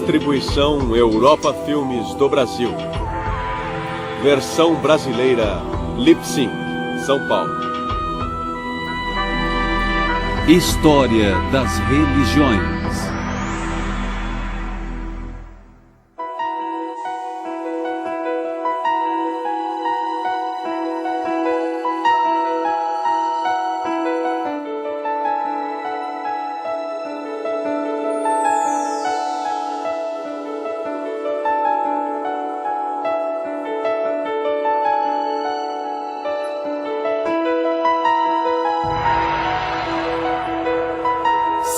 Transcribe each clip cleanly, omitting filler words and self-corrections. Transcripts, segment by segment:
Distribuição Europa Filmes do Brasil. Versão brasileira Lip-Sync, São Paulo. História das religiões.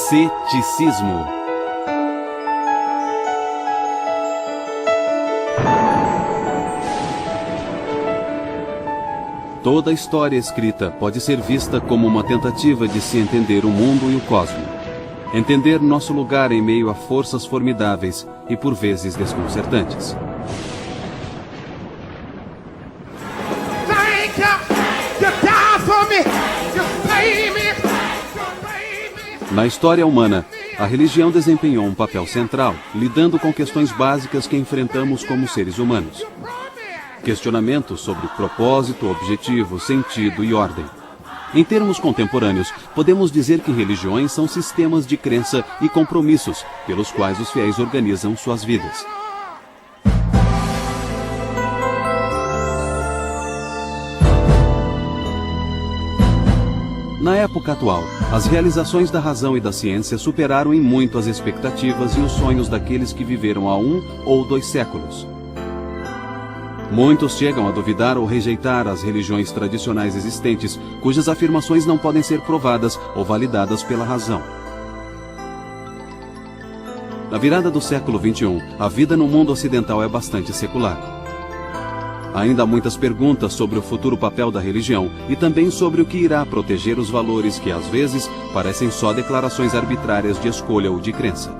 Ceticismo. Toda história escrita pode ser vista como uma tentativa de se entender o mundo e o cosmos. Entender nosso lugar em meio a forças formidáveis e por vezes desconcertantes. Na história humana, a religião desempenhou um papel central, lidando com questões básicas que enfrentamos como seres humanos. Questionamentos sobre propósito, objetivo, sentido e ordem. Em termos contemporâneos, podemos dizer que religiões são sistemas de crença e compromissos pelos quais os fiéis organizam suas vidas. Na época atual, as realizações da razão e da ciência superaram em muito as expectativas e os sonhos daqueles que viveram há 1 ou 2 séculos. Muitos chegam a duvidar ou rejeitar as religiões tradicionais existentes, cujas afirmações não podem ser provadas ou validadas pela razão. Na virada do século XXI, a vida no mundo ocidental é bastante secular. Ainda há muitas perguntas sobre o futuro papel da religião e também sobre o que irá proteger os valores que, às vezes, parecem só declarações arbitrárias de escolha ou de crença.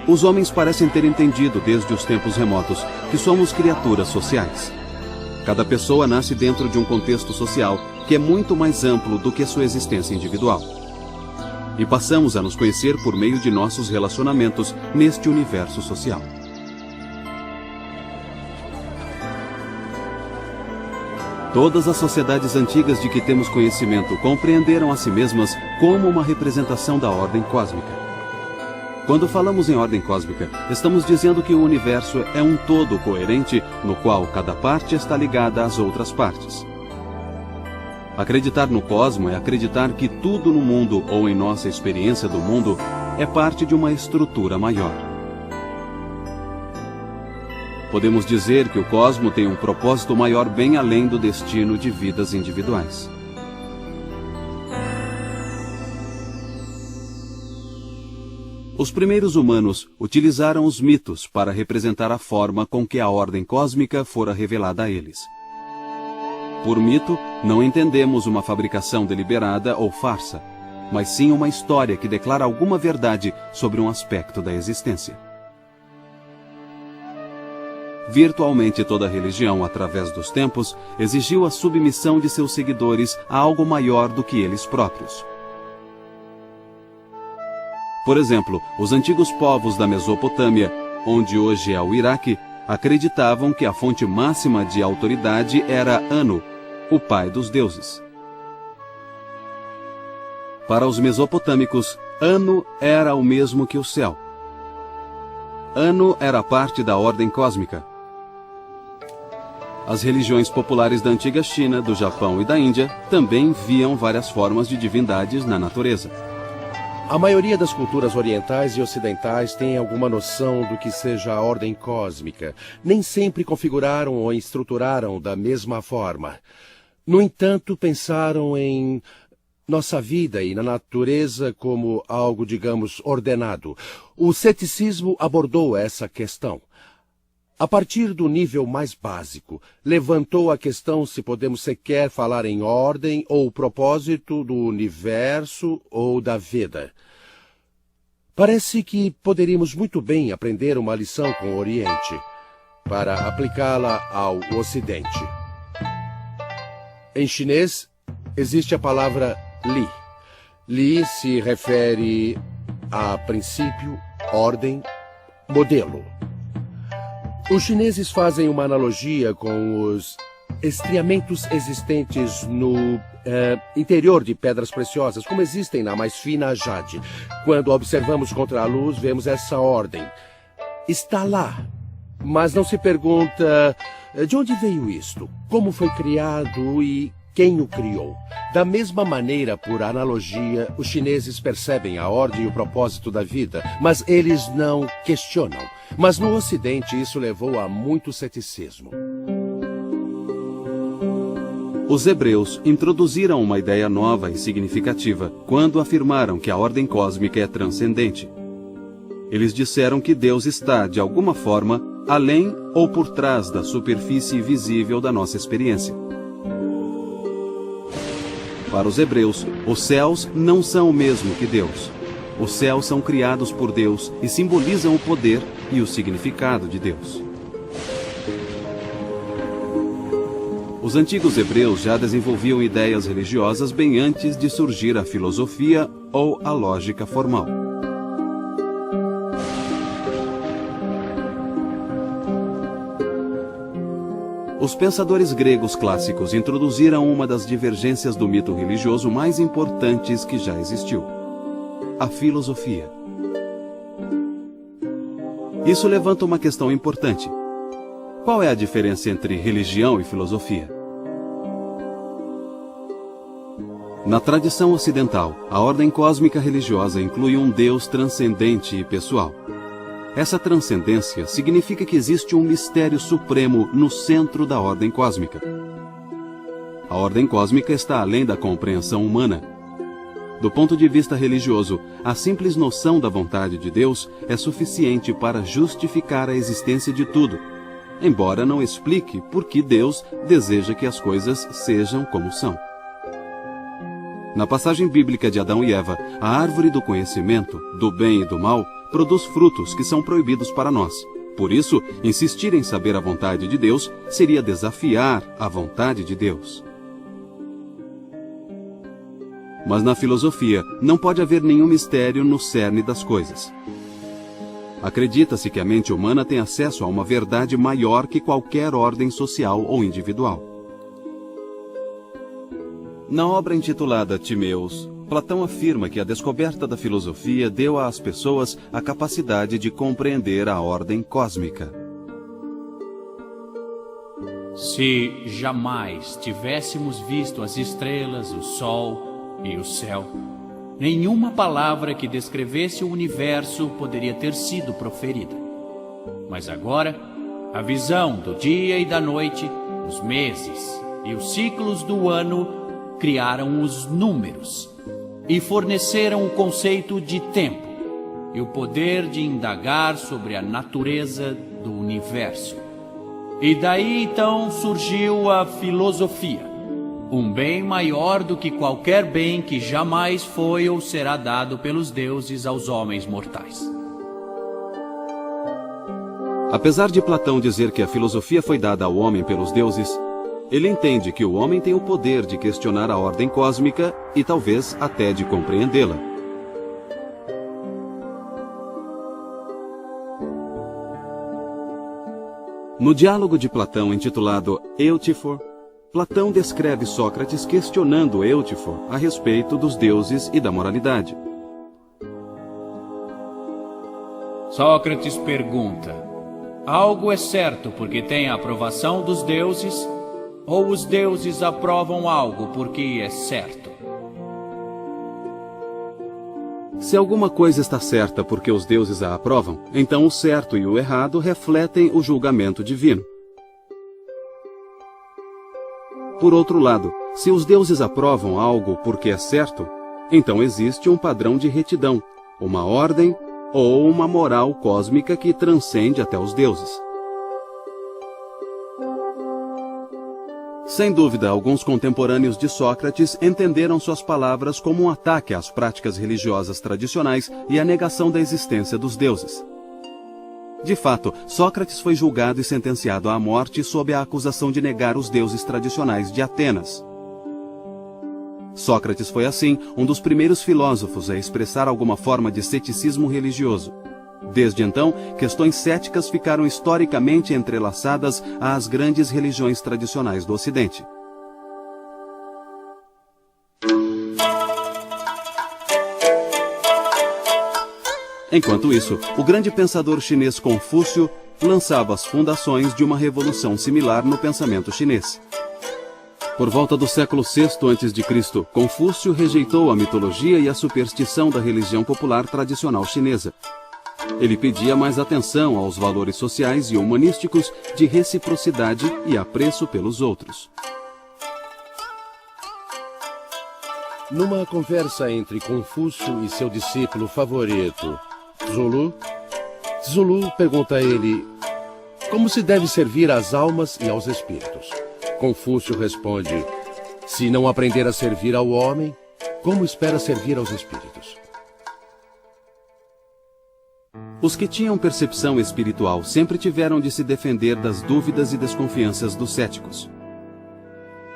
Os homens parecem ter entendido desde os tempos remotos que somos criaturas sociais. Cada pessoa nasce dentro de um contexto social que é muito mais amplo do que sua existência individual. E passamos a nos conhecer por meio de nossos relacionamentos neste universo social. Todas as sociedades antigas de que temos conhecimento compreenderam a si mesmas como uma representação da ordem cósmica. Quando falamos em ordem cósmica, estamos dizendo que o universo é um todo coerente no qual cada parte está ligada às outras partes. Acreditar no cosmo é acreditar que tudo no mundo ou em nossa experiência do mundo é parte de uma estrutura maior. Podemos dizer que o cosmo tem um propósito maior bem além do destino de vidas individuais. Os primeiros humanos utilizaram os mitos para representar a forma com que a ordem cósmica fora revelada a eles. Por mito, não entendemos uma fabricação deliberada ou farsa, mas sim uma história que declara alguma verdade sobre um aspecto da existência. Virtualmente toda religião, através dos tempos, exigiu a submissão de seus seguidores a algo maior do que eles próprios. Por exemplo, os antigos povos da Mesopotâmia, onde hoje é o Iraque, acreditavam que a fonte máxima de autoridade era Anu, o pai dos deuses. Para os mesopotâmicos, Anu era o mesmo que o céu. Anu era parte da ordem cósmica. As religiões populares da antiga China, do Japão e da Índia também viam várias formas de divindades na natureza. A maioria das culturas orientais e ocidentais tem alguma noção do que seja a ordem cósmica. Nem sempre configuraram ou estruturaram da mesma forma. No entanto, pensaram em nossa vida e na natureza como algo, digamos, ordenado. O ceticismo abordou essa questão. A partir do nível mais básico, levantou a questão se podemos sequer falar em ordem ou propósito do universo ou da vida. Parece que poderíamos muito bem aprender uma lição com o Oriente, para aplicá-la ao Ocidente. Em chinês, existe a palavra Li. Li se refere a princípio, ordem, modelo. Os chineses fazem uma analogia com os estriamentos existentes no interior de pedras preciosas, como existem na mais fina jade. Quando observamos contra a luz, vemos essa ordem. Está lá, mas não se pergunta de onde veio isto, como foi criado e quem o criou. Da mesma maneira, por analogia, os chineses percebem a ordem e o propósito da vida, mas eles não questionam. Mas no Ocidente isso levou a muito ceticismo. Os hebreus introduziram uma ideia nova e significativa quando afirmaram que a ordem cósmica é transcendente. Eles disseram que Deus está, de alguma forma, além ou por trás da superfície visível da nossa experiência. Para os hebreus, os céus não são o mesmo que Deus. Os céus são criados por Deus e simbolizam o poder e o significado de Deus. Os antigos hebreus já desenvolviam ideias religiosas bem antes de surgir a filosofia ou a lógica formal. Os pensadores gregos clássicos introduziram uma das divergências do mito religioso mais importantes que já existiu: a filosofia. Isso levanta uma questão importante. Qual é a diferença entre religião e filosofia? Na tradição ocidental, a ordem cósmica religiosa inclui um Deus transcendente e pessoal. Essa transcendência significa que existe um mistério supremo no centro da ordem cósmica. A ordem cósmica está além da compreensão humana. Do ponto de vista religioso, a simples noção da vontade de Deus é suficiente para justificar a existência de tudo, embora não explique por que Deus deseja que as coisas sejam como são. Na passagem bíblica de Adão e Eva, a árvore do conhecimento, do bem e do mal, produz frutos que são proibidos para nós. Por isso, insistir em saber a vontade de Deus seria desafiar a vontade de Deus. Mas na filosofia, não pode haver nenhum mistério no cerne das coisas. Acredita-se que a mente humana tem acesso a uma verdade maior que qualquer ordem social ou individual. Na obra intitulada Timeus, Platão afirma que a descoberta da filosofia deu às pessoas a capacidade de compreender a ordem cósmica. Se jamais tivéssemos visto as estrelas, o sol e o céu, nenhuma palavra que descrevesse o universo poderia ter sido proferida. Mas agora, a visão do dia e da noite, os meses e os ciclos do ano criaram os números e forneceram o conceito de tempo e o poder de indagar sobre a natureza do universo. E daí então surgiu a filosofia, um bem maior do que qualquer bem que jamais foi ou será dado pelos deuses aos homens mortais. Apesar de Platão dizer que a filosofia foi dada ao homem pelos deuses, ele entende que o homem tem o poder de questionar a ordem cósmica e talvez até de compreendê-la. No diálogo de Platão intitulado Eutifor, Platão descreve Sócrates questionando Eutifor a respeito dos deuses e da moralidade. Sócrates pergunta: algo é certo porque tem a aprovação dos deuses, ou os deuses aprovam algo porque é certo? Se alguma coisa está certa porque os deuses a aprovam, então o certo e o errado refletem o julgamento divino. Por outro lado, se os deuses aprovam algo porque é certo, então existe um padrão de retidão, uma ordem ou uma moral cósmica que transcende até os deuses. Sem dúvida, alguns contemporâneos de Sócrates entenderam suas palavras como um ataque às práticas religiosas tradicionais e à negação da existência dos deuses. De fato, Sócrates foi julgado e sentenciado à morte sob a acusação de negar os deuses tradicionais de Atenas. Sócrates foi, assim, um dos primeiros filósofos a expressar alguma forma de ceticismo religioso. Desde então, questões céticas ficaram historicamente entrelaçadas às grandes religiões tradicionais do Ocidente. Enquanto isso, o grande pensador chinês Confúcio lançava as fundações de uma revolução similar no pensamento chinês. Por volta do século VI a.C., Confúcio rejeitou a mitologia e a superstição da religião popular tradicional chinesa. Ele pedia mais atenção aos valores sociais e humanísticos de reciprocidade e apreço pelos outros. Numa conversa entre Confúcio e seu discípulo favorito, Zulu pergunta a ele como se deve servir às almas e aos espíritos. Confúcio responde: se não aprender a servir ao homem, como espera servir aos espíritos? Os que tinham percepção espiritual sempre tiveram de se defender das dúvidas e desconfianças dos céticos.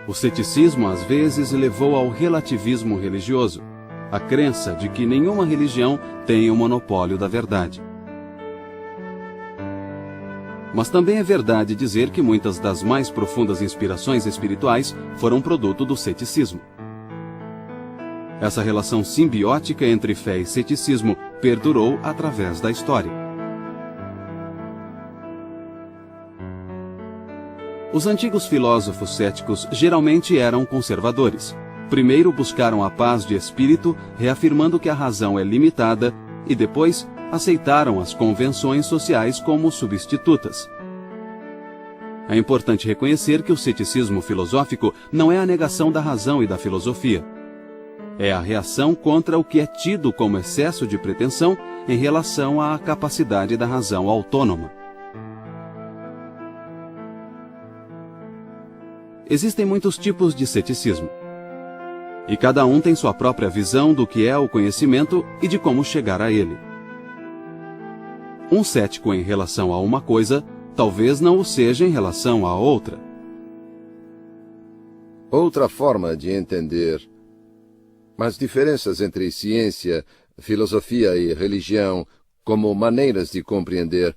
O ceticismo, às vezes, levou ao relativismo religioso, a crença de que nenhuma religião tem o monopólio da verdade. Mas também é verdade dizer que muitas das mais profundas inspirações espirituais foram produto do ceticismo. Essa relação simbiótica entre fé e ceticismo perdurou através da história. Os antigos filósofos céticos geralmente eram conservadores. Primeiro buscaram a paz de espírito, reafirmando que a razão é limitada, e depois aceitaram as convenções sociais como substitutas. É importante reconhecer que o ceticismo filosófico não é a negação da razão e da filosofia. É a reação contra o que é tido como excesso de pretensão em relação à capacidade da razão autônoma. Existem muitos tipos de ceticismo, e cada um tem sua própria visão do que é o conhecimento e de como chegar a ele. Um cético em relação a uma coisa, talvez não o seja em relação a outra. Outra forma de entender as diferenças entre ciência, filosofia e religião como maneiras de compreender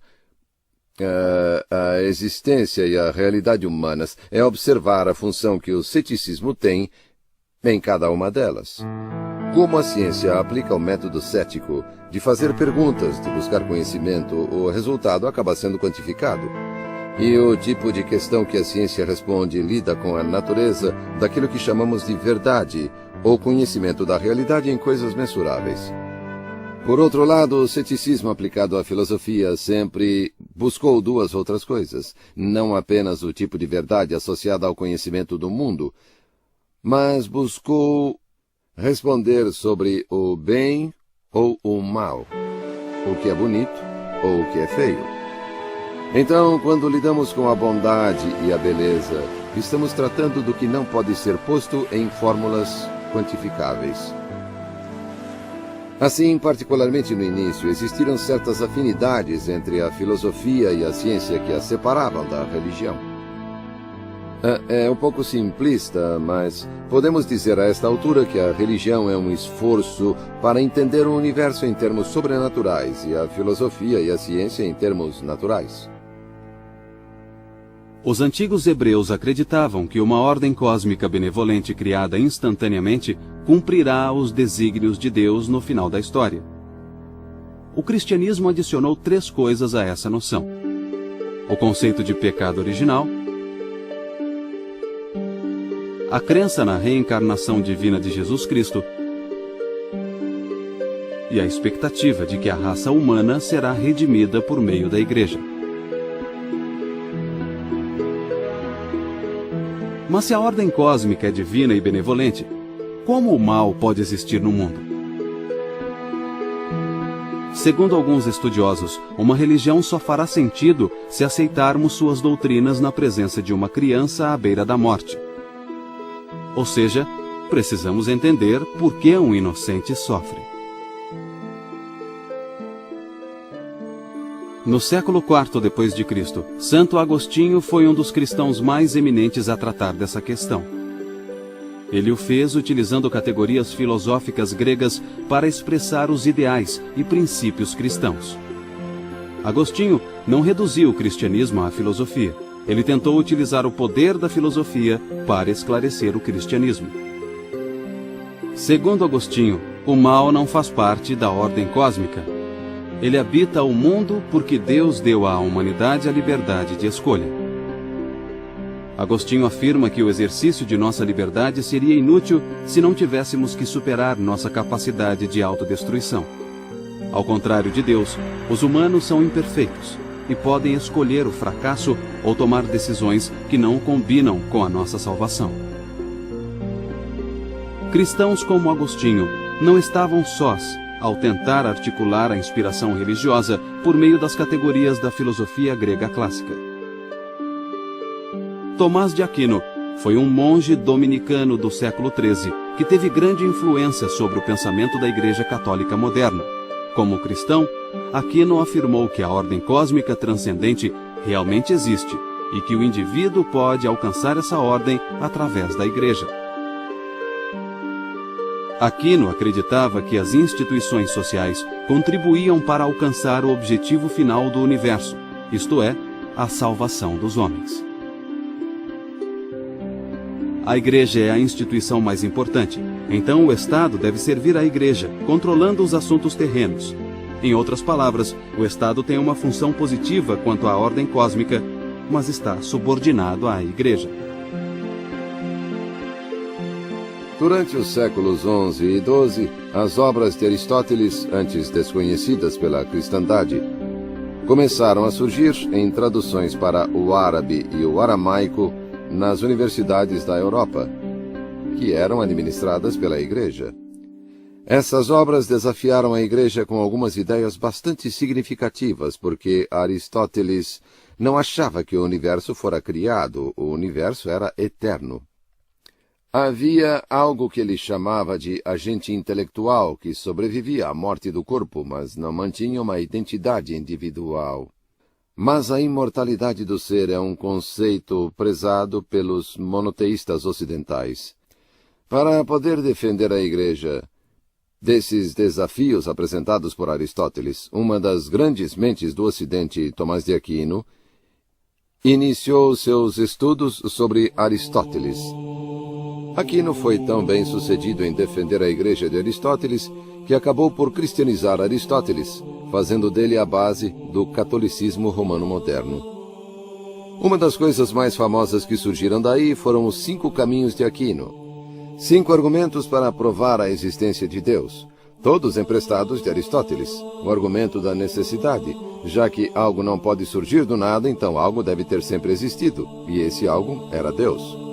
a existência e a realidade humanas é observar a função que o ceticismo tem em cada uma delas. Como a ciência aplica o método cético de fazer perguntas, de buscar conhecimento, o resultado acaba sendo quantificado. E o tipo de questão que a ciência responde lida com a natureza daquilo que chamamos de verdade, ou conhecimento da realidade em coisas mensuráveis. Por outro lado, o ceticismo aplicado à filosofia sempre buscou duas outras coisas, não apenas o tipo de verdade associada ao conhecimento do mundo, mas buscou responder sobre o bem ou o mal, o que é bonito ou o que é feio. Então, quando lidamos com a bondade e a beleza, estamos tratando do que não pode ser posto em fórmulas quantificáveis. Assim, particularmente no início, existiram certas afinidades entre a filosofia e a ciência que as separavam da religião. É um pouco simplista, mas podemos dizer a esta altura que a religião é um esforço para entender o universo em termos sobrenaturais e a filosofia e a ciência em termos naturais. Os antigos hebreus acreditavam que uma ordem cósmica benevolente criada instantaneamente cumprirá os desígnios de Deus no final da história. O cristianismo adicionou 3 coisas a essa noção: o conceito de pecado original, a crença na reencarnação divina de Jesus Cristo e a expectativa de que a raça humana será redimida por meio da Igreja. Mas se a ordem cósmica é divina e benevolente, como o mal pode existir no mundo? Segundo alguns estudiosos, uma religião só fará sentido se aceitarmos suas doutrinas na presença de uma criança à beira da morte. Ou seja, precisamos entender por que um inocente sofre. No século IV d.C., Santo Agostinho foi um dos cristãos mais eminentes a tratar dessa questão. Ele o fez utilizando categorias filosóficas gregas para expressar os ideais e princípios cristãos. Agostinho não reduziu o cristianismo à filosofia. Ele tentou utilizar o poder da filosofia para esclarecer o cristianismo. Segundo Agostinho, o mal não faz parte da ordem cósmica. Ele habita o mundo porque Deus deu à humanidade a liberdade de escolha. Agostinho afirma que o exercício de nossa liberdade seria inútil se não tivéssemos que superar nossa capacidade de autodestruição. Ao contrário de Deus, os humanos são imperfeitos e podem escolher o fracasso ou tomar decisões que não combinam com a nossa salvação. Cristãos como Agostinho não estavam sós ao tentar articular a inspiração religiosa por meio das categorias da filosofia grega clássica. Tomás de Aquino foi um monge dominicano do século XIII que teve grande influência sobre o pensamento da Igreja Católica moderna. Como cristão, Aquino afirmou que a ordem cósmica transcendente realmente existe e que o indivíduo pode alcançar essa ordem através da Igreja. Aquino acreditava que as instituições sociais contribuíam para alcançar o objetivo final do universo, isto é, a salvação dos homens. A Igreja é a instituição mais importante, então o Estado deve servir à Igreja, controlando os assuntos terrenos. Em outras palavras, o Estado tem uma função positiva quanto à ordem cósmica, mas está subordinado à Igreja. Durante os séculos XI e XII, as obras de Aristóteles, antes desconhecidas pela cristandade, começaram a surgir em traduções para o árabe e o aramaico nas universidades da Europa, que eram administradas pela Igreja. Essas obras desafiaram a Igreja com algumas ideias bastante significativas, porque Aristóteles não achava que o universo fora criado, o universo era eterno. Havia algo que ele chamava de agente intelectual que sobrevivia à morte do corpo, mas não mantinha uma identidade individual. Mas a imortalidade do ser é um conceito prezado pelos monoteístas ocidentais. Para poder defender a Igreja desses desafios apresentados por Aristóteles, uma das grandes mentes do Ocidente, Tomás de Aquino, iniciou seus estudos sobre Aristóteles. Aquino foi tão bem sucedido em defender a Igreja de Aristóteles que acabou por cristianizar Aristóteles, fazendo dele a base do catolicismo romano moderno. Uma das coisas mais famosas que surgiram daí foram os 5 caminhos de Aquino. 5 argumentos para provar a existência de Deus, todos emprestados de Aristóteles. O argumento da necessidade, já que algo não pode surgir do nada, então algo deve ter sempre existido, e esse algo era Deus.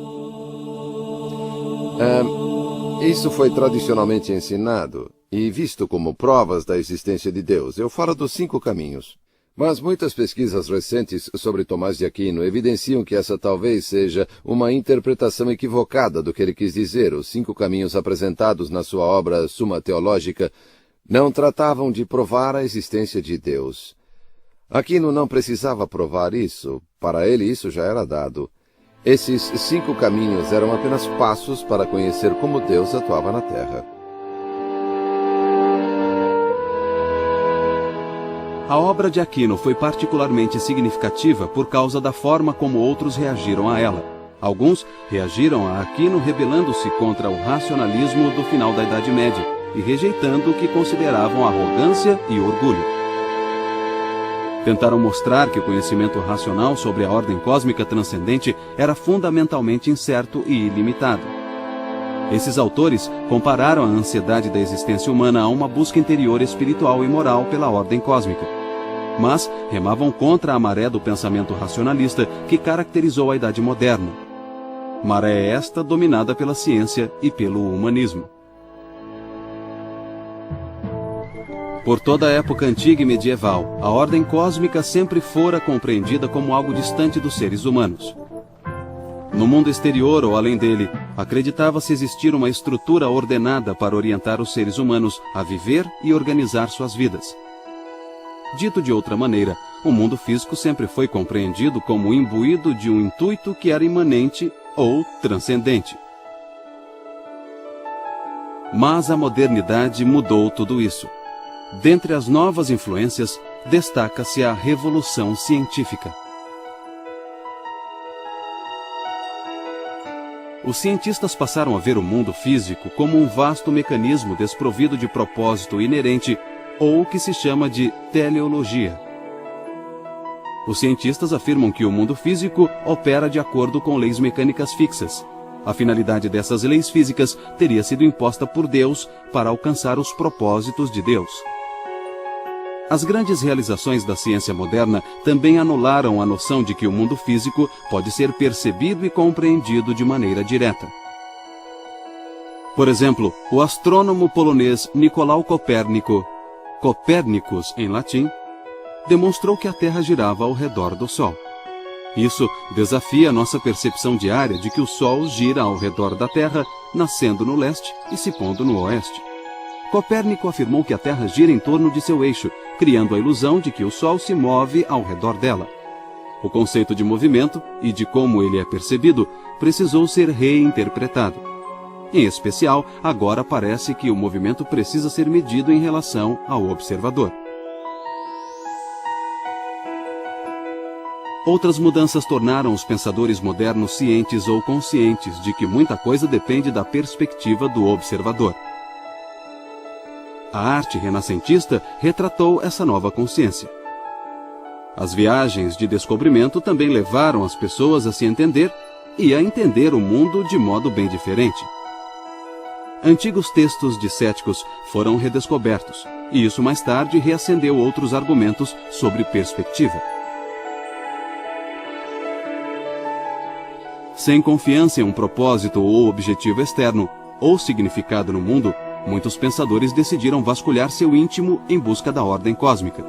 Isso foi tradicionalmente ensinado e visto como provas da existência de Deus. Eu falo dos 5 caminhos. Mas muitas pesquisas recentes sobre Tomás de Aquino evidenciam que essa talvez seja uma interpretação equivocada do que ele quis dizer. Os 5 caminhos apresentados na sua obra Suma Teológica não tratavam de provar a existência de Deus. Aquino não precisava provar isso. Para ele isso já era dado. Esses 5 caminhos eram apenas passos para conhecer como Deus atuava na Terra. A obra de Aquino foi particularmente significativa por causa da forma como outros reagiram a ela. Alguns reagiram a Aquino rebelando-se contra o racionalismo do final da Idade Média e rejeitando o que consideravam arrogância e orgulho. Tentaram mostrar que o conhecimento racional sobre a ordem cósmica transcendente era fundamentalmente incerto e ilimitado. Esses autores compararam a ansiedade da existência humana a uma busca interior espiritual e moral pela ordem cósmica. Mas remavam contra a maré do pensamento racionalista que caracterizou a Idade Moderna. Maré esta dominada pela ciência e pelo humanismo. Por toda a época antiga e medieval, a ordem cósmica sempre fora compreendida como algo distante dos seres humanos. No mundo exterior ou além dele, acreditava-se existir uma estrutura ordenada para orientar os seres humanos a viver e organizar suas vidas. Dito de outra maneira, o mundo físico sempre foi compreendido como imbuído de um intuito que era imanente ou transcendente. Mas a modernidade mudou tudo isso. Dentre as novas influências, destaca-se a revolução científica. Os cientistas passaram a ver o mundo físico como um vasto mecanismo desprovido de propósito inerente, ou o que se chama de teleologia. Os cientistas afirmam que o mundo físico opera de acordo com leis mecânicas fixas. A finalidade dessas leis físicas teria sido imposta por Deus para alcançar os propósitos de Deus. As grandes realizações da ciência moderna também anularam a noção de que o mundo físico pode ser percebido e compreendido de maneira direta. Por exemplo, o astrônomo polonês Nicolau Copérnico, Copernicus em latim, demonstrou que a Terra girava ao redor do Sol. Isso desafia nossa percepção diária de que o Sol gira ao redor da Terra, nascendo no leste e se pondo no oeste. Copérnico afirmou que a Terra gira em torno de seu eixo, criando a ilusão de que o Sol se move ao redor dela. O conceito de movimento e de como ele é percebido precisou ser reinterpretado. Em especial, agora parece que o movimento precisa ser medido em relação ao observador. Outras mudanças tornaram os pensadores modernos cientes ou conscientes de que muita coisa depende da perspectiva do observador. A arte renascentista retratou essa nova consciência. As viagens de descobrimento também levaram as pessoas a se entender e a entender o mundo de modo bem diferente. Antigos textos de céticos foram redescobertos, e isso mais tarde reacendeu outros argumentos sobre perspectiva. Sem confiança em um propósito ou objetivo externo, ou significado no mundo, muitos pensadores decidiram vasculhar seu íntimo em busca da ordem cósmica.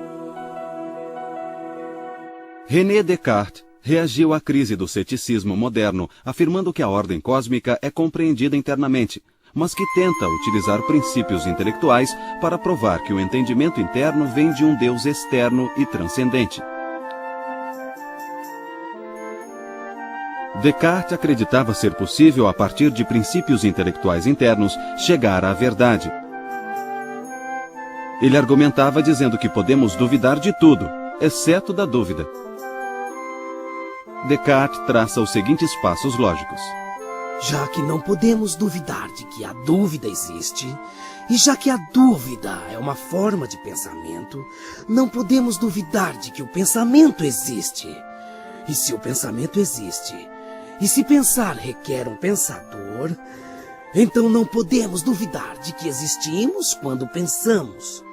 René Descartes reagiu à crise do ceticismo moderno, afirmando que a ordem cósmica é compreendida internamente, mas que tenta utilizar princípios intelectuais para provar que o entendimento interno vem de um Deus externo e transcendente. Descartes acreditava ser possível, a partir de princípios intelectuais internos, chegar à verdade. Ele argumentava dizendo que podemos duvidar de tudo, exceto da dúvida. Descartes traça os seguintes passos lógicos. Já que não podemos duvidar de que a dúvida existe, e já que a dúvida é uma forma de pensamento, não podemos duvidar de que o pensamento existe. E se o pensamento existe, e se pensar requer um pensador, então não podemos duvidar de que existimos quando pensamos.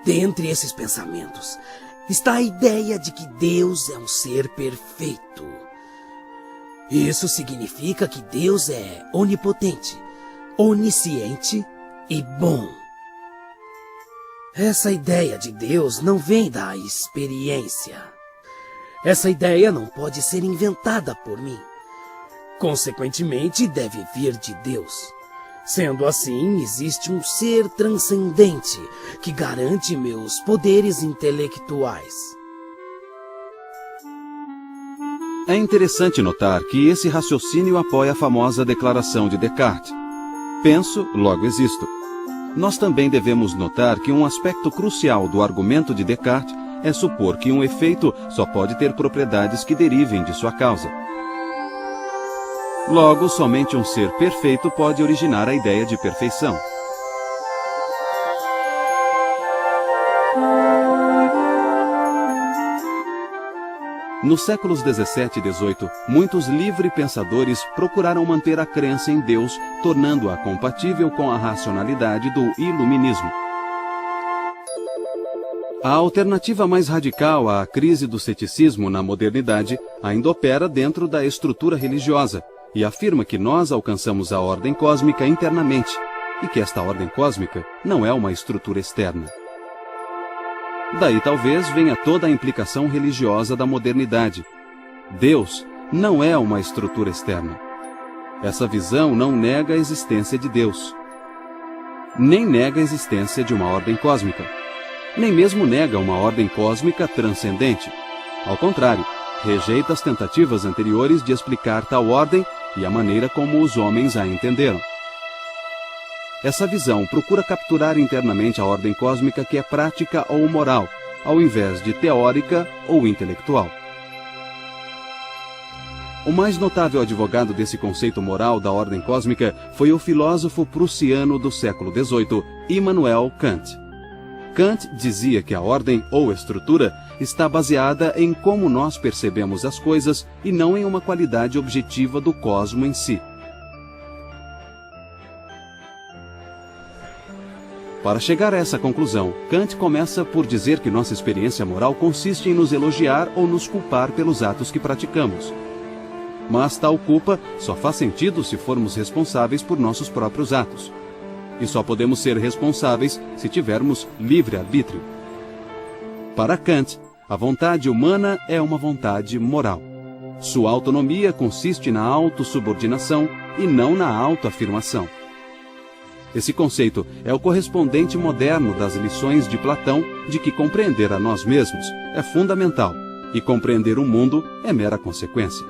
Dentre esses pensamentos está a ideia de que Deus é um ser perfeito. Isso significa que Deus é onipotente, onisciente e bom. Essa ideia de Deus não vem da experiência. Essa ideia não pode ser inventada por mim. Consequentemente, deve vir de Deus. Sendo assim, existe um ser transcendente que garante meus poderes intelectuais. É interessante notar que esse raciocínio apoia a famosa declaração de Descartes: penso, logo existo. Nós também devemos notar que um aspecto crucial do argumento de Descartes é supor que um efeito só pode ter propriedades que derivem de sua causa. Logo, somente um ser perfeito pode originar a ideia de perfeição. Nos séculos 17 e 18, muitos livre-pensadores procuraram manter a crença em Deus, tornando-a compatível com a racionalidade do iluminismo. A alternativa mais radical à crise do ceticismo na modernidade ainda opera dentro da estrutura religiosa e afirma que nós alcançamos a ordem cósmica internamente e que esta ordem cósmica não é uma estrutura externa. Daí talvez venha toda a implicação religiosa da modernidade. Deus não é uma estrutura externa. Essa visão não nega a existência de Deus, nem nega a existência de uma ordem cósmica, nem mesmo nega uma ordem cósmica transcendente. Ao contrário, rejeita as tentativas anteriores de explicar tal ordem e a maneira como os homens a entenderam. Essa visão procura capturar internamente a ordem cósmica que é prática ou moral, ao invés de teórica ou intelectual. O mais notável advogado desse conceito moral da ordem cósmica foi o filósofo prussiano do século XVIII, Immanuel Kant. Kant dizia que a ordem ou estrutura está baseada em como nós percebemos as coisas e não em uma qualidade objetiva do cosmo em si. Para chegar a essa conclusão, Kant começa por dizer que nossa experiência moral consiste em nos elogiar ou nos culpar pelos atos que praticamos. Mas tal culpa só faz sentido se formos responsáveis por nossos próprios atos. E só podemos ser responsáveis se tivermos livre-arbítrio. Para Kant, a vontade humana é uma vontade moral. Sua autonomia consiste na autossubordinação e não na autoafirmação. Esse conceito é o correspondente moderno das lições de Platão de que compreender a nós mesmos é fundamental e compreender o mundo é mera consequência.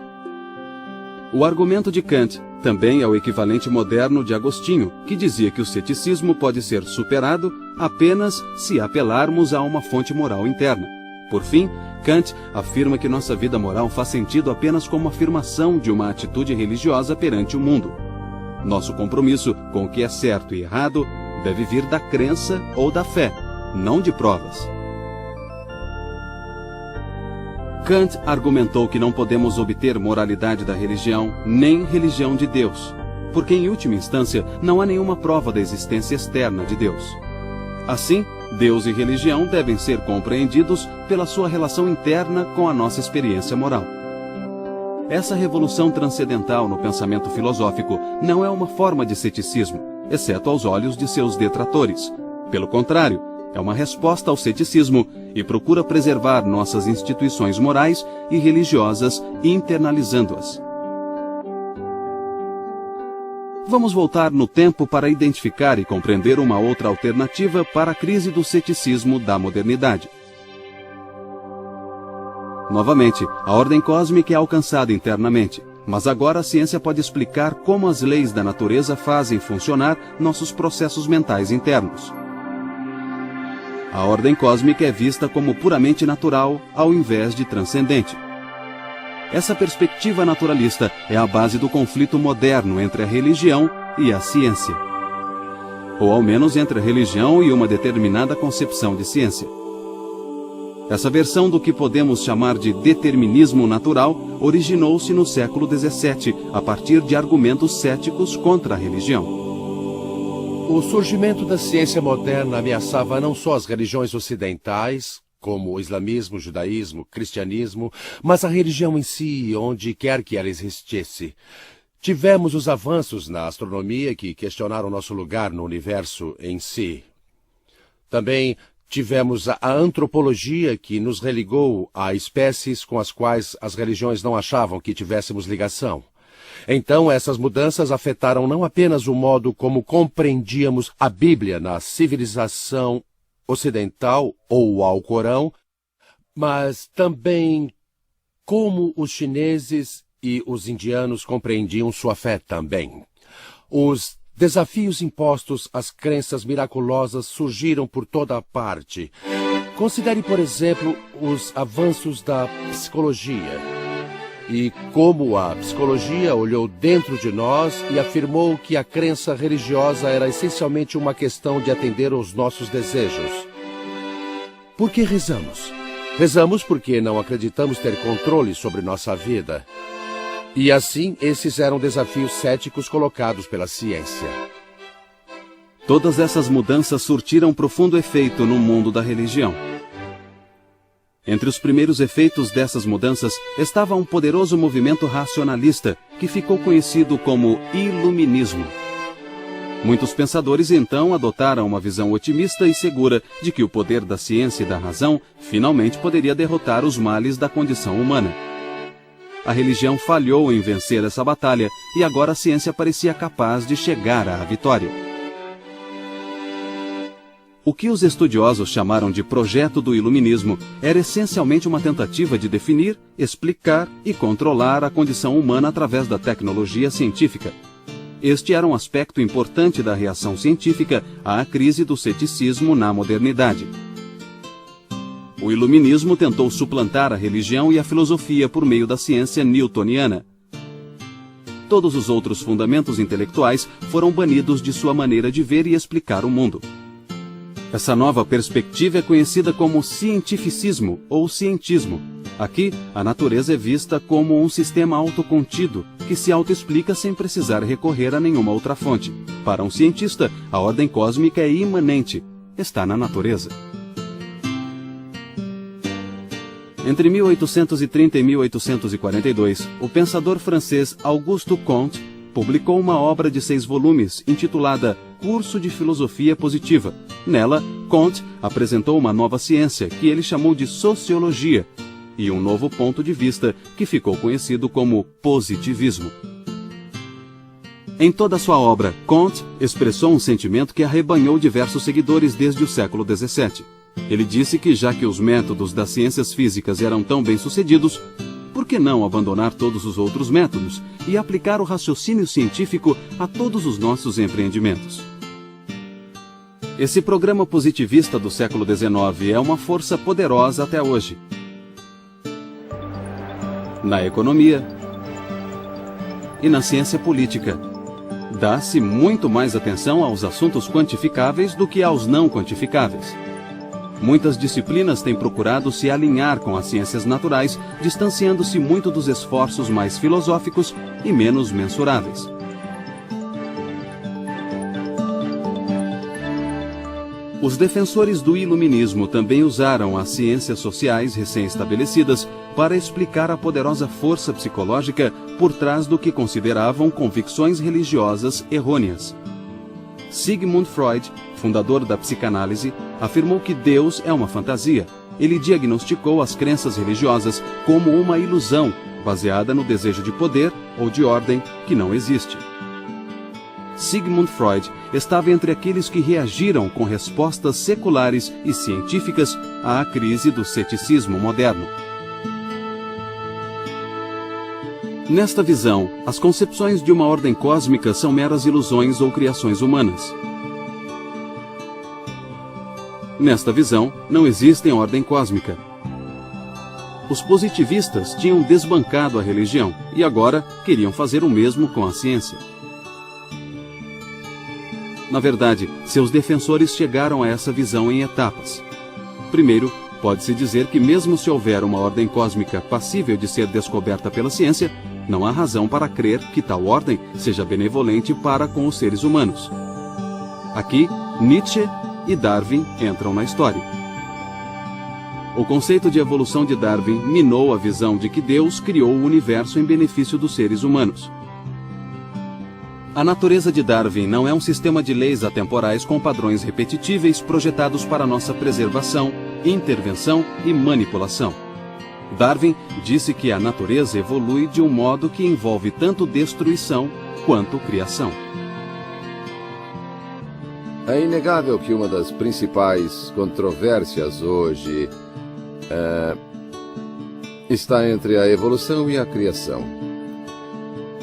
O argumento de Kant também é o equivalente moderno de Agostinho, que dizia que o ceticismo pode ser superado apenas se apelarmos a uma fonte moral interna. Por fim, Kant afirma que nossa vida moral faz sentido apenas como afirmação de uma atitude religiosa perante o mundo. Nosso compromisso com o que é certo e errado deve vir da crença ou da fé, não de provas. Kant argumentou que não podemos obter moralidade da religião, nem religião de Deus, porque em última instância não há nenhuma prova da existência externa de Deus. Assim, Deus e religião devem ser compreendidos pela sua relação interna com a nossa experiência moral. Essa revolução transcendental no pensamento filosófico não é uma forma de ceticismo, exceto aos olhos de seus detratores. Pelo contrário, é uma resposta ao ceticismo e procura preservar nossas instituições morais e religiosas, internalizando-as. Vamos voltar no tempo para identificar e compreender uma outra alternativa para a crise do ceticismo da modernidade. Novamente, a ordem cósmica é alcançada internamente, mas agora a ciência pode explicar como as leis da natureza fazem funcionar nossos processos mentais internos. A ordem cósmica é vista como puramente natural, ao invés de transcendente. Essa perspectiva naturalista é a base do conflito moderno entre a religião e a ciência. Ou ao menos entre a religião e uma determinada concepção de ciência. Essa versão do que podemos chamar de determinismo natural originou-se no século XVII, a partir de argumentos céticos contra a religião. O surgimento da ciência moderna ameaçava não só as religiões ocidentais, como o islamismo, o judaísmo, o cristianismo, mas a religião em si, onde quer que ela existisse. Tivemos os avanços na astronomia que questionaram nosso lugar no universo em si. Também tivemos a antropologia que nos religou a espécies com as quais as religiões não achavam que tivéssemos ligação. Então, essas mudanças afetaram não apenas o modo como compreendíamos a Bíblia na civilização ocidental ou o Alcorão, mas também como os chineses e os indianos compreendiam sua fé também. Os desafios impostos às crenças miraculosas surgiram por toda a parte. Considere, por exemplo, os avanços da psicologia. E como a psicologia olhou dentro de nós e afirmou que a crença religiosa era essencialmente uma questão de atender aos nossos desejos. Por que rezamos? Rezamos porque não acreditamos ter controle sobre nossa vida. E assim, esses eram desafios céticos colocados pela ciência. Todas essas mudanças surtiram profundo efeito no mundo da religião. Entre os primeiros efeitos dessas mudanças estava um poderoso movimento racionalista que ficou conhecido como Iluminismo. Muitos pensadores então adotaram uma visão otimista e segura de que o poder da ciência e da razão finalmente poderia derrotar os males da condição humana. A religião falhou em vencer essa batalha e agora a ciência parecia capaz de chegar à vitória. O que os estudiosos chamaram de projeto do iluminismo era essencialmente uma tentativa de definir, explicar e controlar a condição humana através da tecnologia científica. Este era um aspecto importante da reação científica à crise do ceticismo na modernidade. o iluminismo tentou suplantar a religião e a filosofia por meio da ciência newtoniana. Todos os outros fundamentos intelectuais foram banidos de sua maneira de ver e explicar o mundo. Essa nova perspectiva é conhecida como cientificismo ou cientismo. Aqui, a natureza é vista como um sistema autocontido, que se autoexplica sem precisar recorrer a nenhuma outra fonte. Para um cientista, a ordem cósmica é imanente, está na natureza. Entre 1830 e 1842, o pensador francês Auguste Comte publicou uma obra de 6 volumes, intitulada Curso de Filosofia Positiva. Nela, Comte apresentou uma nova ciência, que ele chamou de sociologia, e um novo ponto de vista, que ficou conhecido como positivismo. Em toda a sua obra, Comte expressou um sentimento que arrebanhou diversos seguidores desde o século XVII. Ele disse que, já que os métodos das ciências físicas eram tão bem-sucedidos, por que não abandonar todos os outros métodos e aplicar o raciocínio científico a todos os nossos empreendimentos? Esse programa positivista do século XIX é uma força poderosa até hoje. Na economia e na ciência política, dá-se muito mais atenção aos assuntos quantificáveis do que aos não quantificáveis. Muitas disciplinas têm procurado se alinhar com as ciências naturais, distanciando-se muito dos esforços mais filosóficos e menos mensuráveis. Os defensores do iluminismo também usaram as ciências sociais recém-estabelecidas para explicar a poderosa força psicológica por trás do que consideravam convicções religiosas errôneas. Sigmund Freud, fundador da psicanálise, afirmou que Deus é uma fantasia. Ele diagnosticou as crenças religiosas como uma ilusão, baseada no desejo de poder ou de ordem que não existe. Sigmund Freud estava entre aqueles que reagiram com respostas seculares e científicas à crise do ceticismo moderno. Nesta visão, as concepções de uma ordem cósmica são meras ilusões ou criações humanas. Nesta visão, não existe ordem cósmica. Os positivistas tinham desbancado a religião e agora queriam fazer o mesmo com a ciência. Na verdade, seus defensores chegaram a essa visão em etapas. Primeiro, pode-se dizer que mesmo se houver uma ordem cósmica passível de ser descoberta pela ciência, não há razão para crer que tal ordem seja benevolente para com os seres humanos. Aqui, Nietzsche e Darwin entram na história. O conceito de evolução de Darwin minou a visão de que Deus criou o universo em benefício dos seres humanos. A natureza de Darwin não é um sistema de leis atemporais com padrões repetitíveis projetados para nossa preservação, intervenção e manipulação. Darwin disse que a natureza evolui de um modo que envolve tanto destruição quanto criação. É inegável que uma das principais controvérsias hoje está entre a evolução e a criação.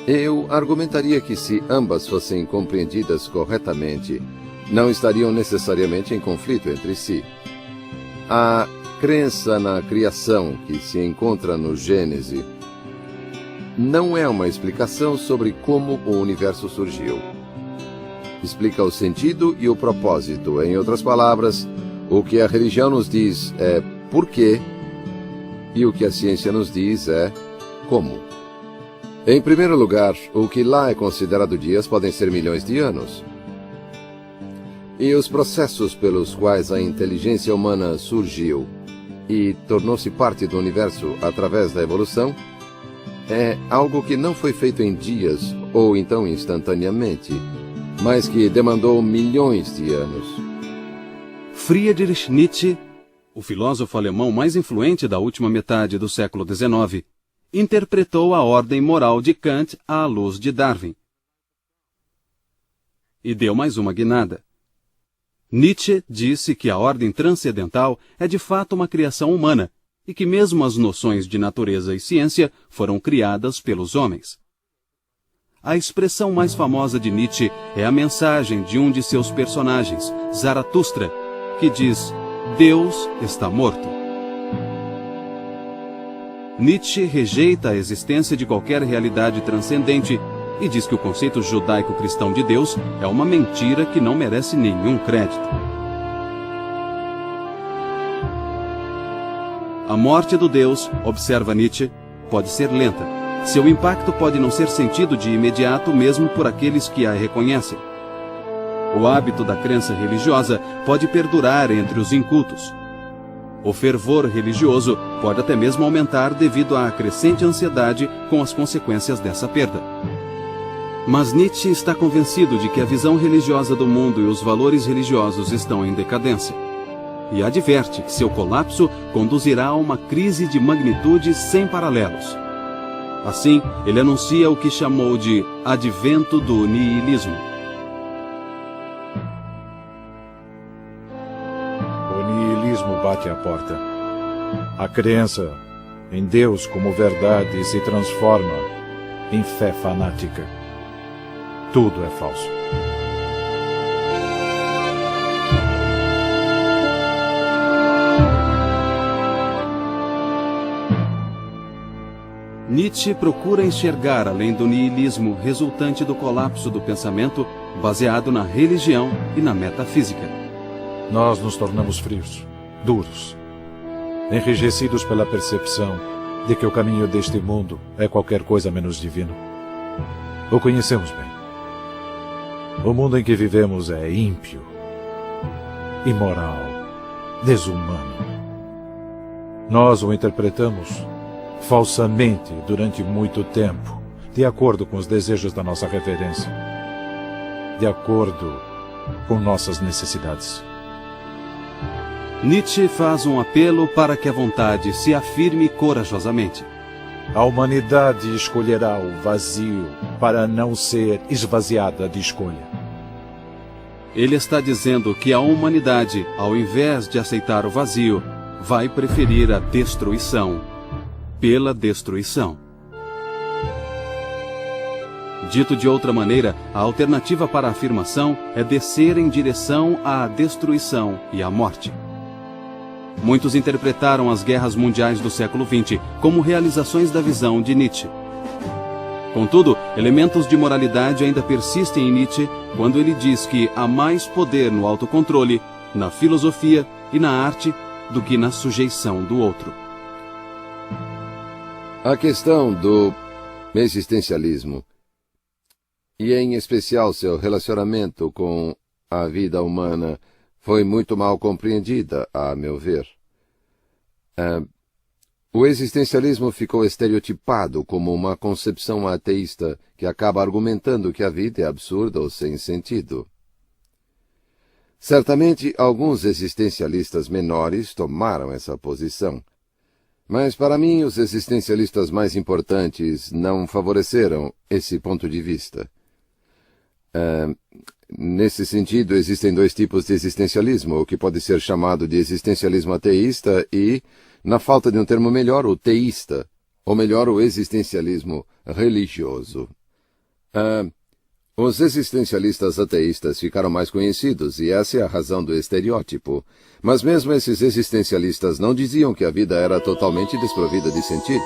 Eu argumentaria que se ambas fossem compreendidas corretamente, não estariam necessariamente em conflito entre si. A crença na criação que se encontra no Gênesis não é uma explicação sobre como o universo surgiu. Explica o sentido e o propósito. Em outras palavras, o que a religião nos diz é por quê, e o que a ciência nos diz é como. Em primeiro lugar, o que lá é considerado dias podem ser milhões de anos. E os processos pelos quais a inteligência humana surgiu e tornou-se parte do universo através da evolução é algo que não foi feito em dias ou então instantaneamente, mas que demandou milhões de anos. Friedrich Nietzsche, o filósofo alemão mais influente da última metade do século XIX, interpretou a ordem moral de Kant à luz de Darwin. E deu mais uma guinada. Nietzsche disse que a ordem transcendental é de fato uma criação humana e que mesmo as noções de natureza e ciência foram criadas pelos homens. A expressão mais famosa de Nietzsche é a mensagem de um de seus personagens, Zaratustra, que diz: Deus está morto. Nietzsche rejeita a existência de qualquer realidade transcendente e diz que o conceito judaico-cristão de Deus é uma mentira que não merece nenhum crédito. A morte do Deus, observa Nietzsche, pode ser lenta. Seu impacto pode não ser sentido de imediato mesmo por aqueles que a reconhecem. O hábito da crença religiosa pode perdurar entre os incultos. O fervor religioso pode até mesmo aumentar devido à crescente ansiedade com as consequências dessa perda. Mas Nietzsche está convencido de que a visão religiosa do mundo e os valores religiosos estão em decadência. E adverte que seu colapso conduzirá a uma crise de magnitude sem paralelos. Assim, ele anuncia o que chamou de advento do niilismo. O niilismo bate à porta. A crença em Deus como verdade se transforma em fé fanática. Tudo é falso. Nietzsche procura enxergar além do niilismo resultante do colapso do pensamento baseado na religião e na metafísica. Nós nos tornamos frios, duros, enrijecidos pela percepção de que o caminho deste mundo é qualquer coisa menos divino. O conhecemos bem. O mundo em que vivemos é ímpio, imoral, desumano. Nós o interpretamos falsamente durante muito tempo, de acordo com os desejos da nossa reverência, de acordo com nossas necessidades. Nietzsche faz um apelo para que a vontade se afirme corajosamente. A humanidade escolherá o vazio para não ser esvaziada de escolha. Ele está dizendo que a humanidade, ao invés de aceitar o vazio, vai preferir a destruição pela destruição. Dito de outra maneira, a alternativa para a afirmação é descer em direção à destruição e à morte. Muitos interpretaram as guerras mundiais do século XX como realizações da visão de Nietzsche. Contudo, elementos de moralidade ainda persistem em Nietzsche quando ele diz que há mais poder no autocontrole, na filosofia e na arte do que na sujeição do outro. A questão do existencialismo, e em especial seu relacionamento com a vida humana, foi muito mal compreendida, a meu ver. O existencialismo ficou estereotipado como uma concepção ateísta que acaba argumentando que a vida é absurda ou sem sentido. Certamente, alguns existencialistas menores tomaram essa posição. Mas, para mim, os existencialistas mais importantes não favoreceram esse ponto de vista. Nesse sentido, existem dois tipos de existencialismo, o que pode ser chamado de existencialismo ateísta e, na falta de um termo melhor, o teísta, ou melhor, o existencialismo religioso. Os existencialistas ateístas ficaram mais conhecidos, e essa é a razão do estereótipo. Mas mesmo esses existencialistas não diziam que a vida era totalmente desprovida de sentido.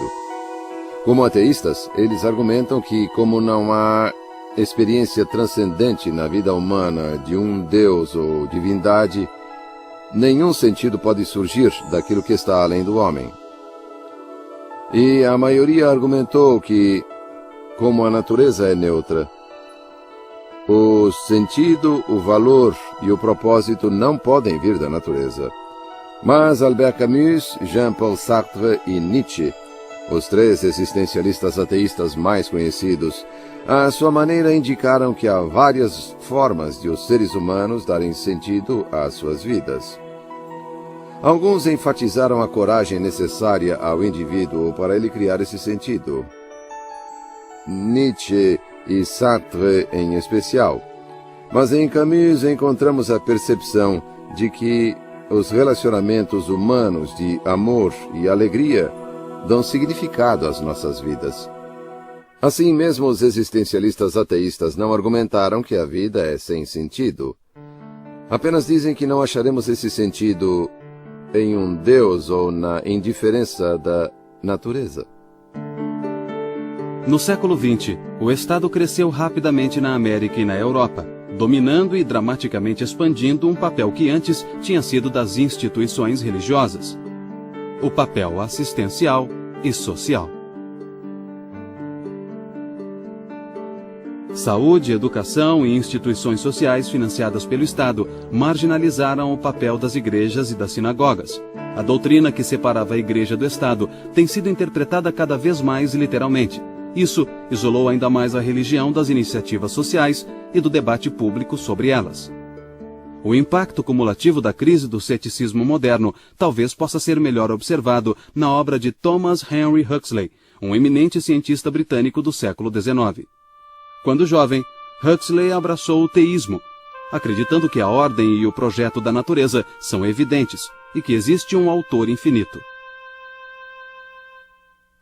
Como ateístas, eles argumentam que, como não há experiência transcendente na vida humana de um Deus ou divindade, nenhum sentido pode surgir daquilo que está além do homem. E a maioria argumentou que, como a natureza é neutra, o sentido, o valor e o propósito não podem vir da natureza. Mas Albert Camus, Jean-Paul Sartre e Nietzsche, os três existencialistas ateístas mais conhecidos, à sua maneira indicaram que há várias formas de os seres humanos darem sentido às suas vidas. Alguns enfatizaram a coragem necessária ao indivíduo para ele criar esse sentido. Nietzsche e Sartre em especial. Mas em Camus encontramos a percepção de que os relacionamentos humanos de amor e alegria dão significado às nossas vidas. Assim mesmo, os existencialistas ateístas não argumentaram que a vida é sem sentido. Apenas dizem que não acharemos esse sentido em um Deus ou na indiferença da natureza. No século XX, o Estado cresceu rapidamente na América e na Europa, dominando e dramaticamente expandindo um papel que antes tinha sido das instituições religiosas: o papel assistencial e social. Saúde, educação e instituições sociais financiadas pelo Estado marginalizaram o papel das igrejas e das sinagogas. A doutrina que separava a igreja do Estado tem sido interpretada cada vez mais literalmente. Isso isolou ainda mais a religião das iniciativas sociais e do debate público sobre elas. O impacto cumulativo da crise do ceticismo moderno talvez possa ser melhor observado na obra de Thomas Henry Huxley, um eminente cientista britânico do século XIX. Quando jovem, Huxley abraçou o teísmo, acreditando que a ordem e o projeto da natureza são evidentes e que existe um autor infinito.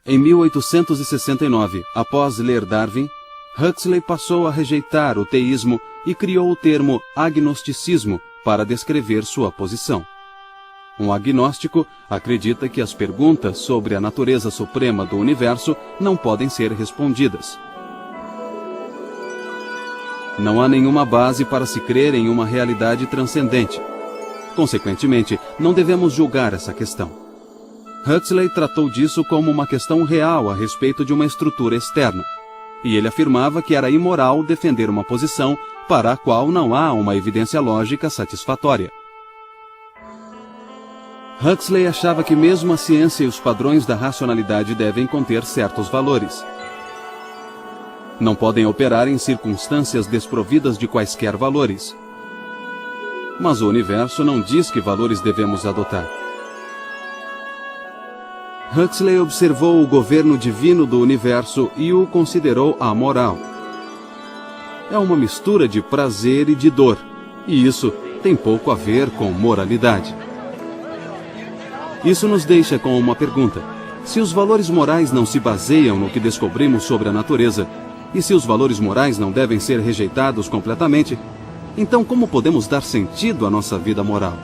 Em 1869, após ler Darwin, Huxley passou a rejeitar o teísmo e criou o termo agnosticismo para descrever sua posição. Um agnóstico acredita que as perguntas sobre a natureza suprema do universo não podem ser respondidas. Não há nenhuma base para se crer em uma realidade transcendente. Consequentemente, não devemos julgar essa questão. Huxley tratou disso como uma questão real a respeito de uma estrutura externa, e ele afirmava que era imoral defender uma posição para a qual não há uma evidência lógica satisfatória. Huxley achava que mesmo a ciência e os padrões da racionalidade devem conter certos valores. Não podem operar em circunstâncias desprovidas de quaisquer valores. Mas o universo não diz que valores devemos adotar. Huxley observou o governo divino do universo e o considerou amoral. É uma mistura de prazer e de dor, e isso tem pouco a ver com moralidade. Isso nos deixa com uma pergunta: se os valores morais não se baseiam no que descobrimos sobre a natureza, e se os valores morais não devem ser rejeitados completamente, então como podemos dar sentido à nossa vida moral?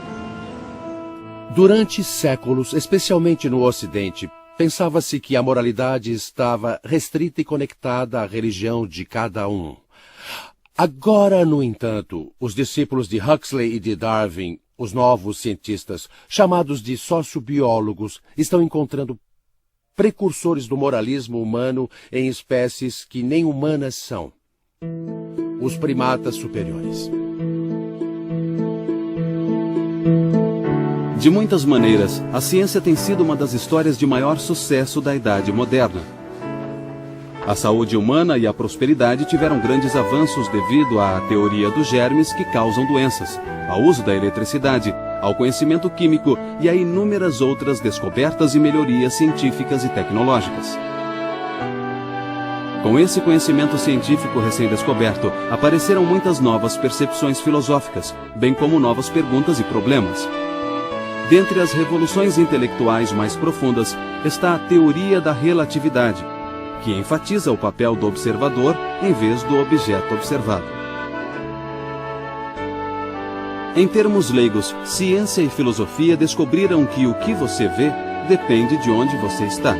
Durante séculos, especialmente no Ocidente, pensava-se que a moralidade estava restrita e conectada à religião de cada um. Agora, no entanto, os discípulos de Huxley e de Darwin, os novos cientistas, chamados de sociobiólogos, estão encontrando precursores do moralismo humano em espécies que nem humanas são: os primatas superiores. De muitas maneiras, a ciência tem sido uma das histórias de maior sucesso da Idade Moderna. A saúde humana e a prosperidade tiveram grandes avanços devido à teoria dos germes que causam doenças, ao uso da eletricidade, ao conhecimento químico e a inúmeras outras descobertas e melhorias científicas e tecnológicas. Com esse conhecimento científico recém-descoberto, apareceram muitas novas percepções filosóficas, bem como novas perguntas e problemas. Dentre as revoluções intelectuais mais profundas está a teoria da relatividade, que enfatiza o papel do observador em vez do objeto observado. Em termos leigos, ciência e filosofia descobriram que o que você vê depende de onde você está.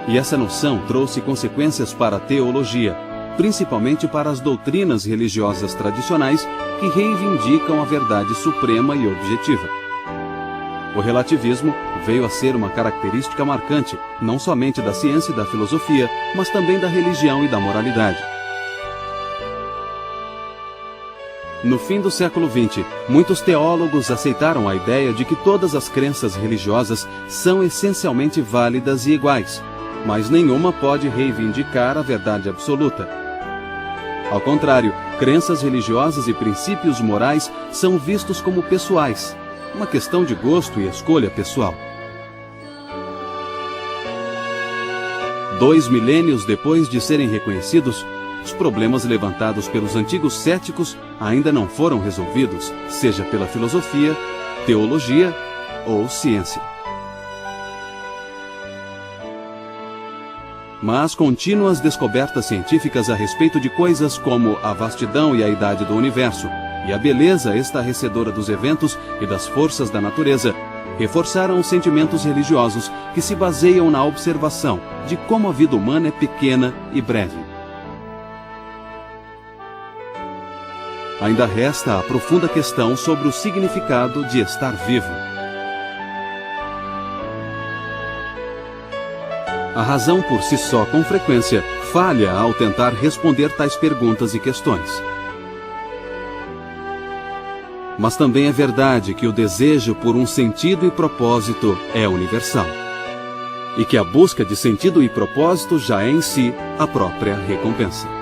E essa noção trouxe consequências para a teologia, principalmente para as doutrinas religiosas tradicionais que reivindicam a verdade suprema e objetiva. O relativismo veio a ser uma característica marcante, não somente da ciência e da filosofia, mas também da religião e da moralidade. No fim do século XX, muitos teólogos aceitaram a ideia de que todas as crenças religiosas são essencialmente válidas e iguais, mas nenhuma pode reivindicar a verdade absoluta. Ao contrário, crenças religiosas e princípios morais são vistos como pessoais, uma questão de gosto e escolha pessoal. 2 milênios depois de serem reconhecidos, os problemas levantados pelos antigos céticos ainda não foram resolvidos, seja pela filosofia, teologia ou ciência. Mas contínuas descobertas científicas a respeito de coisas como a vastidão e a idade do universo, e a beleza estarrecedora dos eventos e das forças da natureza, reforçaram os sentimentos religiosos que se baseiam na observação de como a vida humana é pequena e breve. Ainda resta a profunda questão sobre o significado de estar vivo. A razão por si só, com frequência, falha ao tentar responder tais perguntas e questões. Mas também é verdade que o desejo por um sentido e propósito é universal. E que a busca de sentido e propósito já é em si a própria recompensa.